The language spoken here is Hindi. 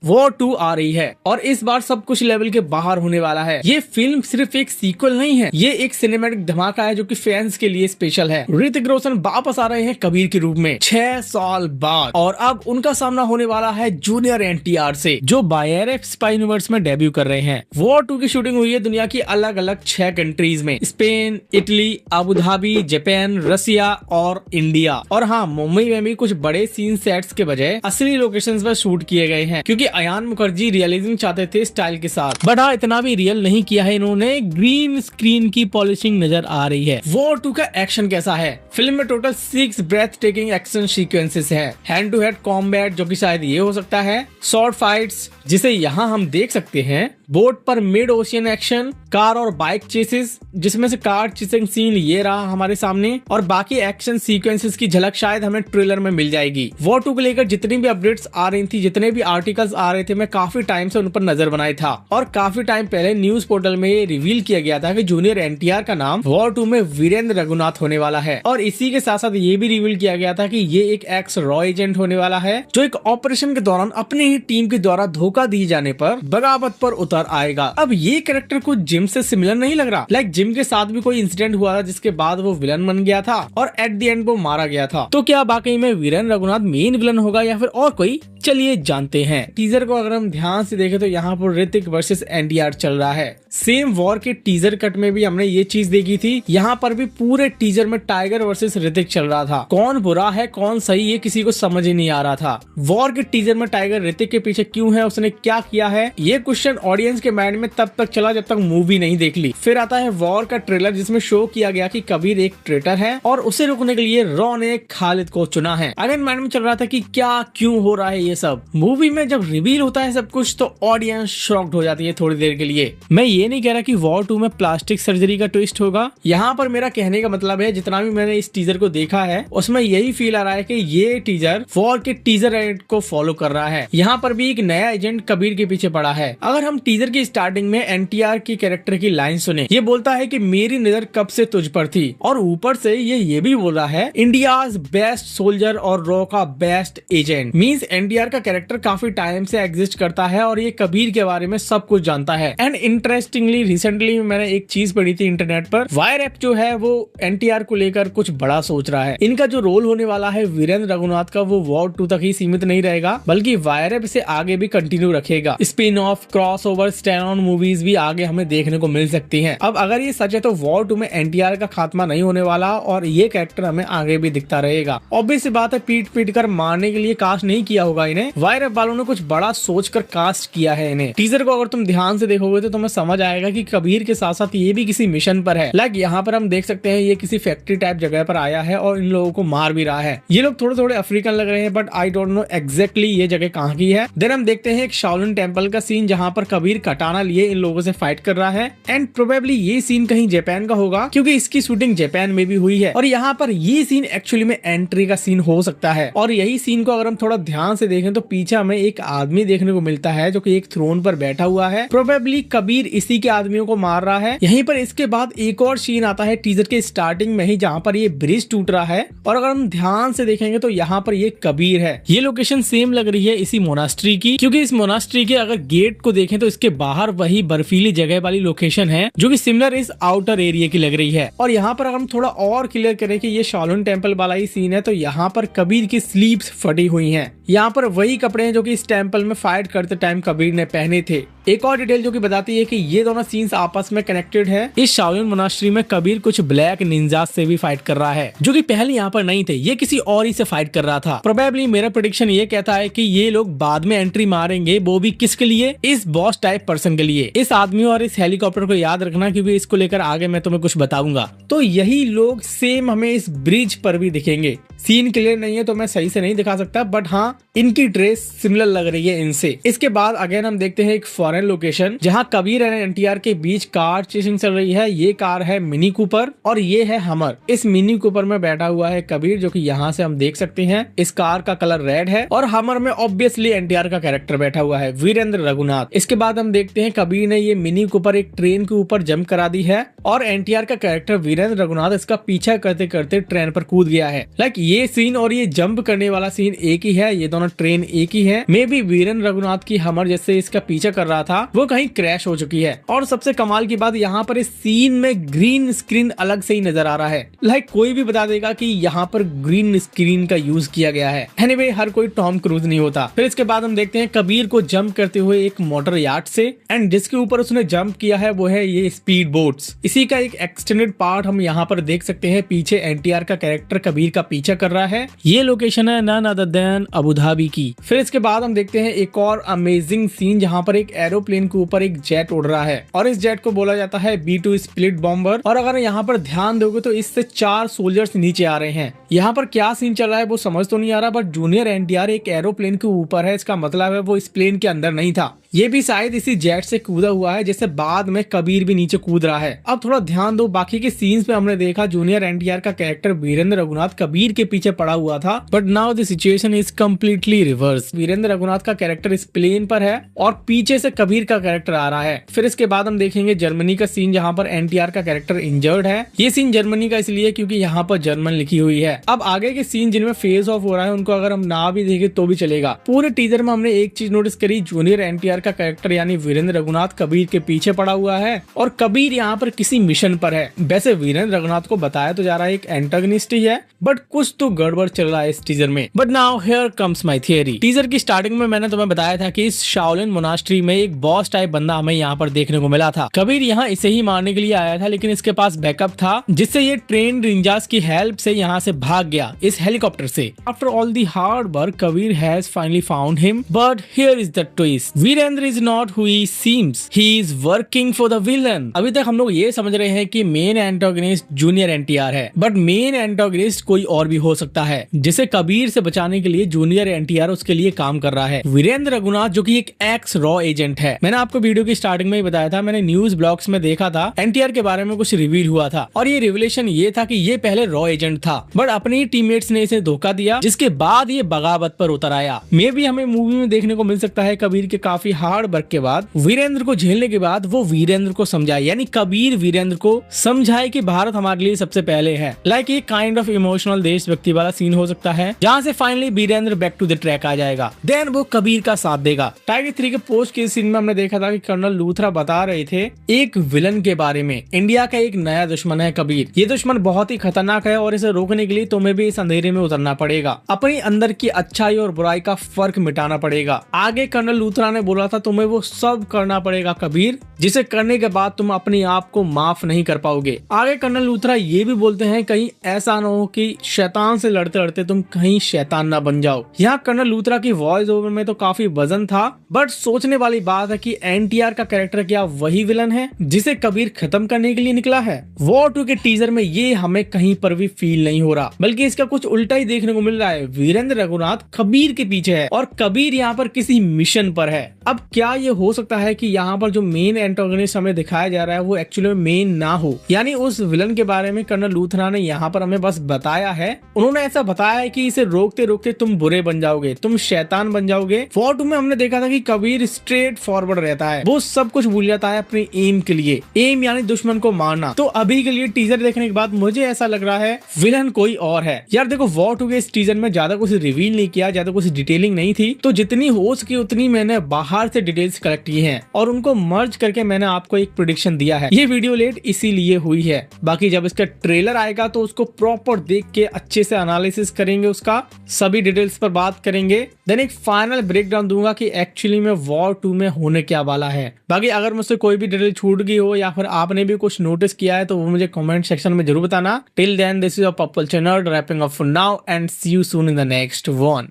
वॉर 2 आ रही है और इस बार सब कुछ लेवल के बाहर होने वाला है। ये फिल्म सिर्फ एक सीक्वल नहीं है, ये एक सिनेमैटिक धमाका है जो कि फैंस के लिए स्पेशल है। ऋतिक रोशन वापस आ रहे हैं कबीर के रूप में 6 साल बाद और अब उनका सामना होने वाला है जूनियर एनटीआर से, जो बायरफ स्पाई यूनिवर्स में डेब्यू कर रहे हैं। वॉर 2 की शूटिंग हुई है दुनिया की अलग अलग 6 कंट्रीज में, Spain, Italy, Abu Dhabi, Japan, Russia और इंडिया। और हाँ, मुंबई में भी कुछ बड़े सीन सेट्स के बजाय असली लोकेशंस पर शूट किए गए हैं, क्योंकि अयान मुखर्जी रियलिज्म चाहते थे स्टाइल के साथ। बट हाँ, इतना भी रियल नहीं किया है इन्होंने, ग्रीन स्क्रीन की पॉलिशिंग नजर आ रही है। वॉर 2 का एक्शन कैसा है? फिल्म में total 6 breathtaking action sequences है। हैंड टू हैंड कॉम्बैट, जो कि शायद ये हो सकता है, शॉर्ट फाइट्स जिसे यहाँ हम देख सकते हैं, बोट पर मिड ओशियन एक्शन, कार और बाइक चेसेस, जिसमें से कार चेसिंग सीन ये रहा हमारे सामने, और बाकी एक्शन सीक्वेंसेस की झलक शायद हमें ट्रेलर में मिल जाएगी। वॉर 2 को लेकर जितनी भी अपडेट्स आ रही थी, जितने भी आर्टिकल्स आ रहे थे, मैं काफी टाइम से उन पर नजर बनाया था और काफी टाइम पहले न्यूज पोर्टल में ये रिवील किया गया था कि जूनियर एनटीआर का नाम वॉर 2 में वीरेंद्र रघुनाथ होने वाला है। और इसी के साथ साथ ये भी रिवील किया गया था कि ये एक एक्स रॉ एजेंट होने वाला है, जो एक ऑपरेशन के दौरान अपनी ही टीम के द्वारा धोखा दिए जाने पर बगावत पर उतर आएगा। अब ये कैरेक्टर कुछ जिम से सिमिलर नहीं लग रहा। लाइक जिम के साथ भी कोई इंसिडेंट हुआ था जिसके बाद वो विलन बन गया था और एट द एंड वो मारा गया था। तो क्या वाकई में वीरेंद्र रघुनाथ मेन विलन होगा या फिर और कोई? चलिए जानते हैं। टीजर को अगर हम ध्यान से देखें तो यहाँ पर ऋतिक वर्सेस एनटीआर चल रहा है। सेम वॉर के टीजर कट में भी हमने ये चीज देखी थी, यहाँ पर भी पूरे टीजर में टाइगर वर्सेस ऋतिक चल रहा था। कौन बुरा है कौन सही, ये किसी को समझ ही नहीं आ रहा था। वॉर के टीजर में टाइगर ऋतिक के पीछे क्यों है, उसने क्या किया है, ये क्वेश्चन ऑडियंस के माइंड में तब तक चला जब तक मूवी नहीं देख ली। फिर आता है वॉर का ट्रेलर, जिसमें शो किया गया कि कबीर एक ट्रेटर है और उसे रोकने के लिए रॉ ने खालिद को चुना है। अगेन माइंड में चल रहा था कि क्या क्यों हो रहा है ये सब। मूवी में जब रिवील होता है सब कुछ तो ऑडियंस शॉक्ड हो जाती है थोड़ी देर के लिए। मैं ये नहीं कह रहा कि वॉर 2 में प्लास्टिक सर्जरी का ट्विस्ट होगा। यहाँ पर मेरा कहने का मतलब है, जितना भी मैंने इस टीजर को देखा है उसमें यही फील आ रहा है कि ये टीजर वॉर के टीजर एजेंट को फॉलो कर रहा है। यहाँ पर भी एक नया एजेंट कबीर के पीछे पड़ा है। अगर हम टीजर की स्टार्टिंग में एनटीआर की कैरेक्टर की लाइन सुने, ये बोलता है कि मेरी नजर कब से तुझ पर थी, और ऊपर से ये भी बोल रहा है इंडियाज बेस्ट सोल्जर और रॉ का बेस्ट एजेंट। मींस एनटीआर का कैरेक्टर काफी टाइम से एग्जिस्ट करता है और ये कबीर के बारे में सब कुछ जानता है। एंड इंटरेस्टिंगली रिसेंटली मैंने एक चीज पढ़ी थी इंटरनेट पर, वायरएप जो है वो एनटीआर को लेकर कुछ बड़ा सोच रहा है। इनका जो रोल होने वाला है वीरेंद्र रघुनाथ का, वो वॉर 2 तक ही सीमित नहीं रहेगा, बल्कि वायरएप से आगे भी कंटिन्यू रखेगा। Spin off, cross over, stand on movies भी आगे हमें देखने को मिल सकती हैं। अब अगर ये सच है तो वॉर 2 में एनटीआर का खात्मा नहीं होने वाला और ये कैरेक्टर हमें आगे भी दिखता रहेगा। ऑब्वियस बात है, पीट कर मारने के लिए कास्ट नहीं किया होगा इन्हें, वायरएप वालों ने कुछ बड़ा सोचकर कास्ट किया है इन्हें। टीजर को अगर तुम ध्यान से देखोगे तो तुम्हें समझ आएगा कि कबीर के साथ साथ ये भी किसी मिशन पर है। लाइक यहाँ पर हम देख सकते हैं ये किसी फैक्ट्री टाइप जगह पर आया है और इन लोगों को मार भी रहा है। ये लोग थोड़े थोड़े अफ्रीकन लग रहे हैं, but I don't know exactly ये जगह कहाँ की है। देन हम देखते हैं एक शाओलिन टेम्पल का सीन, जहाँ पर कबीर कटाना लिए इन लोगों से फाइट कर रहा है। एंड प्रोबेबली ये सीन कहीं जापान का होगा, क्योंकि इसकी शूटिंग जापान में भी हुई है। और यहाँ पर ये सीन एक्चुअली में एंट्री का सीन हो सकता है। और यही सीन को अगर हम थोड़ा ध्यान से देखें तो पीछे हमें एक आदमी देखने को मिलता है जो कि एक थ्रोन पर बैठा हुआ है। प्रोबेबली कबीर इसी के आदमियों को मार रहा है। यहीं पर इसके बाद एक और सीन आता है टीजर के स्टार्टिंग में ही, जहाँ पर ये ब्रिज टूट रहा है और अगर हम ध्यान से देखेंगे तो यहाँ पर ये कबीर है। ये लोकेशन सेम लग रही है इसी मोनास्ट्री की, क्योंकि इस मोनास्ट्री के अगर गेट को देखें तो इसके बाहर वही बर्फीली जगह वाली लोकेशन है जो कि सिमिलर इस आउटर एरिया की लग रही है। और यहाँ पर अगर हम थोड़ा और क्लियर करें कि ये शाओलिन टेम्पल वाला ही सीन है, तो यहाँ पर कबीर की स्लीव्स फटी हुई हैं। यहाँ पर वही कपड़े हैं जो कि इस टेम्पल में फाइट करते टाइम कबीर ने पहने थे। एक और डिटेल जो कि बताती है कि ये दोनों सीन्स आपस में कनेक्टेड है। इस शाओलिन मोनास्ट्री में कबीर कुछ ब्लैक निंजास से भी फाइट कर रहा है, जो कि पहले यहाँ पर नहीं थे। ये किसी और ही से फाइट कर रहा था। प्रोबेबली मेरा प्रेडिक्शन ये कहता है कि ये लोग बाद में एंट्री मारेंगे, वो भी किसके लिए? इस बॉस टाइप पर्सन के लिए। इस आदमी और इस हेलीकॉप्टर को याद रखना, क्योंकि इसको लेकर आगे मैं तुम्हें कुछ बताऊंगा। तो यही लोग सेम हमें इस ब्रिज पर भी दिखेंगे। सीन क्लियर नहीं है तो मैं सही से नहीं दिखा सकता, बट हाँ इनकी ड्रेस सिमिलर लग रही है इनसे। इसके बाद अगेन हम देखते हैं एक फॉरेन फॉरेन लोकेशन जहाँ कबीर एंड एनटीआर के बीच कार चेसिंग चल रही है। ये कार है मिनी कूपर और ये है हमर। इस मिनी कूपर में बैठा हुआ है कबीर, जो कि यहाँ से हम देख सकते हैं। इस कार का कलर रेड है और हमर में ऑब्वियसली एनटीआर का कैरेक्टर बैठा हुआ है, वीरेंद्र रघुनाथ। इसके बाद हम देखते हैं कबीर ने ये मिनी कूपर एक ट्रेन के ऊपर जंप करा दी है और एनटीआर का कैरेक्टर वीरेंद्र रघुनाथ इसका पीछा करते करते ट्रेन पर कूद गया है। ये सीन और ये जंप करने वाला सीन एक ही है, ये दोनों ट्रेन एक ही है। मे बी वीरेंद्र रघुनाथ की हमर जैसे इसका पीछा कर रहा था वो कहीं क्रैश हो चुकी है। और सबसे कमाल की बात यहाँ पर इस सीन में ग्रीन स्क्रीन अलग से ही नजर आ रहा है। कोई भी बता देगा कि यहाँ पर ग्रीन स्क्रीन का यूज किया गया है। एनीवे, हर कोई टॉम क्रूज नहीं होता। फिर इसके बाद हम देखते हैं कबीर को जंप करते हुए एक मोटर यार्ड से, एंड जिसके ऊपर उसने जंप किया है वो है ये स्पीड बोट्स। इसी का एक एक्सटेंडेड पार्ट हम यहाँ पर देख सकते हैं। पीछे एनटीआर का कैरेक्टर कबीर का पीछा कर रहा है। ये लोकेशन है none other than Abu Dhabi की। फिर इसके बाद हम देखते हैं एक और अमेजिंग सीन जहाँ पर एक एरोप्लेन के ऊपर एक जेट उड़ रहा है और इस जेट को बोला जाता है B2 स्प्लिट बॉम्बर। और अगर यहाँ पर ध्यान दोगे तो इससे 4 सोल्जर्स नीचे आ रहे हैं। यहाँ पर क्या सीन चल रहा है वो समझ तो नहीं आ रहा, बट जूनियर एनटीआर एक एरोप्लेन के ऊपर है, इसका मतलब है वो इस प्लेन के अंदर नहीं था। ये भी शायद इसी जेट से कूदा हुआ है, जैसे बाद में कबीर भी नीचे कूद रहा है। अब थोड़ा ध्यान दो, बाकी के सीन्स में हमने देखा जूनियर एनटीआर का कैरेक्टर वीरेंद्र रघुनाथ कबीर के पीछे पड़ा हुआ था, but now the situation is completely reverse. Virendra Raghunath का कैरेक्टर इस प्लेन पर है और पीछे से कबीर का कैरेक्टर आ रहा है। फिर इसके बाद हम देखेंगे जर्मनी का सीन जहाँ पर एनटीआर का कैरेक्टर इंजर्ड है। ये सीन जर्मनी का इसलिए क्योंकि यहाँ पर जर्मन लिखी हुई है। अब आगे के सीन जिनमें फेस ऑफ हो रहा है उनको अगर हम ना भी देखें तो भी चलेगा। पूरे टीजर में हमने एक चीज नोटिस करी, जूनियर एनटीआर का कैरेक्टर यानी वीरेंद्र रघुनाथ कबीर के पीछे पड़ा हुआ है और कबीर यहाँ पर किसी मिशन पर है। वैसे वीरेंद्र रघुनाथ को बताया तो जा रहा है एक एंटागनिस्ट ही है, बट कुछ तो गड़बड़ चल रहा है इस टीजर में। But now here comes my theory. Teaser की स्टार्टिंग में मैंने तुम्हें बताया था कि इस शाओलिन मोनास्ट्री में एक बॉस टाइप बंदा हमें यहाँ पर देखने को मिला था। कबीर यहाँ इसे ही मारने के लिए आया था, लेकिन इसके पास बैकअप था जिससे ये ट्रेन रिंजास की हेल्प से यहाँ से भाग गया इस हेलीकॉप्टर से। After all the hard work Kabir has finally found him, but here is the twist, Virendra is not who he seems, he is working for the villain. अभी तक हम लोग ये समझ रहे हैं कि मेन एंटागनिस्ट जूनियर एनटीआर है, बट मेन एंटागनिस्ट कोई और भी हो सकता है जिसे कबीर से बचाने के लिए जूनियर एनटीआर उसके लिए काम कर रहा है। वीरेंद्र रघुनाथ जो कि एक एक्स रॉ एजेंट है। मैंने आपको वीडियो की स्टार्टिंग में ही बताया था, मैंने न्यूज ब्लॉग्स में देखा था एनटीआर के बारे में कुछ रिवील हुआ था और ये रिविलेशन ये था कि ये पहले रॉ एजेंट था, बट अपनी टीममेट्स ने इसे धोखा दिया, जिसके बाद ये बगावत पर उतर आया। मे भी हमें मूवी में देखने को मिल सकता है कबीर के काफी हार्ड वर्क के बाद, वीरेंद्र को झेलने के बाद वो वीरेंद्र को समझाए, यानी कबीर वीरेंद्र को समझाए कि भारत हमारे लिए सबसे पहले है। लाइक ये काइंड ऑफ इमोशनल देशभक्ति वाला सीन हो सकता है, जहाँ से finally Virendra back to the track आ जाएगा, देन वो कबीर का साथ देगा। टाइगर 3 के पोस्ट के सीन में हमने देखा था कि कर्नल लूथरा बता रहे थे एक विलन के बारे में। इंडिया का एक नया दुश्मन है कबीर। ये दुश्मन बहुत ही खतरनाक है और इसे रोकने के लिए तुम्हें भी इस अंधेरे में उतरना पड़ेगा, अपनी अंदर की अच्छाई और बुराई का फर्क मिटाना पड़ेगा। आगे कर्नल लूथरा ने बोला था तुम्हें वो सब करना पड़ेगा कबीर, जिसे करने के बाद तुम अपने आप को माफ नहीं कर पाओगे। आगे कर्नल लूथरा ये भी बोलते हैं कहीं ऐसा न हो कि शैतान से लड़ते लड़ते तुम कहीं शैतान ना बन जाओ। यहाँ कर्नल लूथरा की वॉइस ओवर में तो काफी वजन था, बट सोचने वाली बात है कि एनटीआर का कैरेक्टर क्या वही विलन है जिसे कबीर खत्म करने के लिए निकला है। वॉर 2 के टीजर में ये हमें कहीं पर भी फील नहीं हो रहा, बल्कि इसका कुछ उल्टा ही देखने को मिल रहा है। वीरेंद्र रघुनाथ कबीर के पीछे है और कबीर यहाँ पर किसी मिशन पर है। अब क्या ये हो सकता है कि यहाँ पर जो मेन एंटागनिस्ट हमें दिखाया जा रहा है वो एक्चुअली में मेन ना हो, यानी उस विलन के बारे में कर्नल लूथरा ने यहाँ पर हमें बस बताया है। उन्होंने ऐसा बताया है कि इसे रोकते रोकते तुम बुरे बन जाओगे, तुम शैतान बन जाओगे। वॉर 2 में हमने देखा था कि कबीर स्ट्रेट फॉरवर्ड रहता है, वो सब कुछ भूल जाता है अपने एम के लिए, एम यानी दुश्मन को मारना। तो अभी के लिए टीजर देखने के बाद मुझे ऐसा लग रहा है विलन कोई और है। यार देखो, वॉर 2 के इस टीजर में ज्यादा कुछ रिवील नहीं किया, ज्यादा कुछ डिटेलिंग नहीं थी, तो जितनी हो सकी उतनी मैंने बाहर से डिटेल्स कलेक्ट की हैं और उनको मर्ज करके मैंने आपको एक प्रेडिक्शन दिया है। ये वीडियो लेट इसीलिए हुई है, बाकी जब इसका ट्रेलर आएगा तो उसको प्रॉपर देख के अच्छे से एनालिसिस करेंगे, उसका सभी डिटेल्स पर बात करेंगे, देन एक फाइनल ब्रेकडाउन दूंगा कि एक्चुअली में वॉर 2 में होने क्या वाला है। बाकी अगर मुझसे कोई भी डिटेल छूट गई हो या फिर आपने भी कुछ नोटिस किया है तो वो मुझे कमेंट सेक्शन में जरूर बताना। Till then this is your purple channel wrapping up for now and see you soon in the next one.